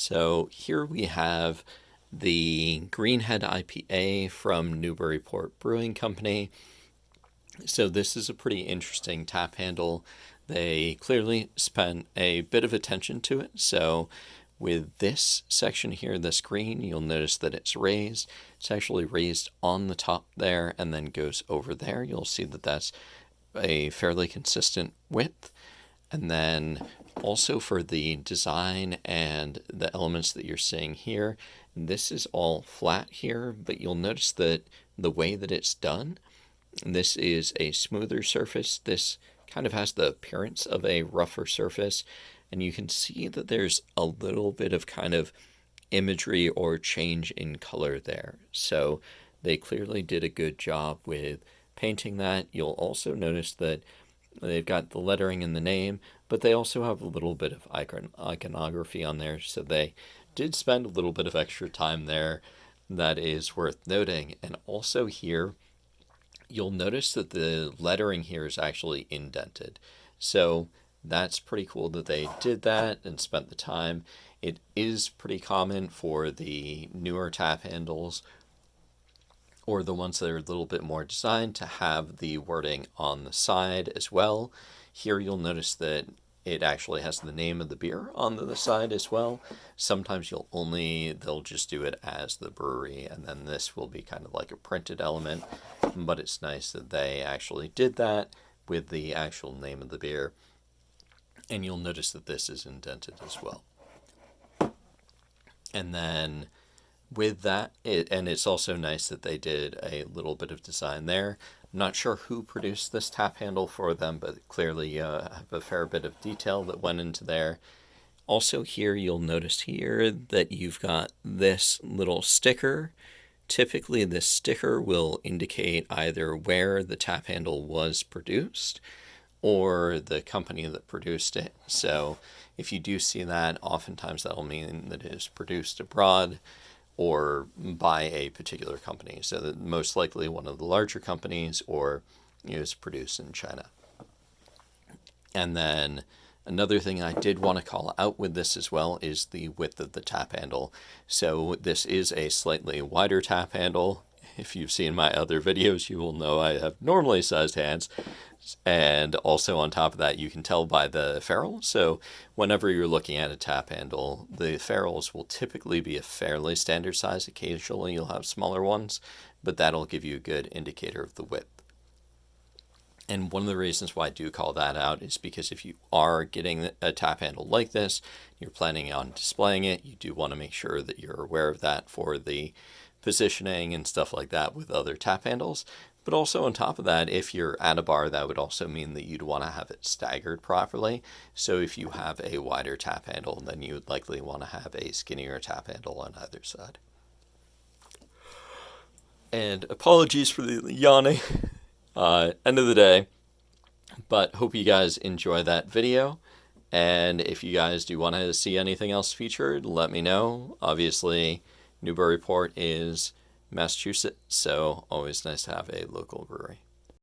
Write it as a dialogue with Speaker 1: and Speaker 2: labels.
Speaker 1: So here we have the Greenhead IPA from Newburyport Brewing Company. So this is a pretty interesting tap handle. They clearly spent a bit of attention to it. So with this section here, the screen, you'll notice that it's raised. It's actually raised on the top there and then goes over there. You'll see that that's a fairly consistent width. And then also for the design and the elements that you're seeing here, this is all flat here, but you'll notice that the way that it's done, this is a smoother surface. This kind of has the appearance of a rougher surface, and you can see that there's a little bit of kind of imagery or change in color there. So they clearly did a good job with painting that. You'll also notice that they've got the lettering in the name, but they also have a little bit of iconography on there. So they did spend a little bit of extra time there. That is worth noting. And also here, you'll notice that the lettering here is actually indented. So that's pretty cool that they did that and spent the time. It is pretty common for the newer tap handles or the ones that are a little bit more designed to have the wording on the side as well. Here you'll notice that it actually has the name of the beer on the side as well. Sometimes they'll just do it as the brewery, and then this will be kind of like a printed element, but it's nice that they actually did that with the actual name of the beer. And you'll notice that this is indented as well. And then with that, it's also nice that they did a little bit of design there. I'm not sure who produced this tap handle for them, but clearly have a fair bit of detail that went into there. Also here, you'll notice here that you've got this little sticker. Typically, this sticker will indicate either where the tap handle was produced or the company that produced it. So if you do see that, oftentimes that'll mean that it is produced abroad or by a particular company. So that most likely one of the larger companies, or is produced in China. And then another thing I did want to call out with this as well is the width of the tap handle. So this is a slightly wider tap handle. If you've seen my other videos, you will know I have normally sized hands. And also on top of that, you can tell by the ferrule. So whenever you're looking at a tap handle, the ferrules will typically be a fairly standard size. Occasionally you'll have smaller ones, but that'll give you a good indicator of the width. And one of the reasons why I do call that out is because if you are getting a tap handle like this, you're planning on displaying it, you do want to make sure that you're aware of that for the positioning and stuff like that with other tap handles. But also on top of that, if you're at a bar, that would also mean that you'd want to have it staggered properly. So if you have a wider tap handle, then you would likely want to have a skinnier tap handle on either side. And apologies for the yawning. End of the day. But hope you guys enjoy that video. And if you guys do want to see anything else featured, let me know. Obviously, Newburyport is Massachusetts, so always nice to have a local brewery.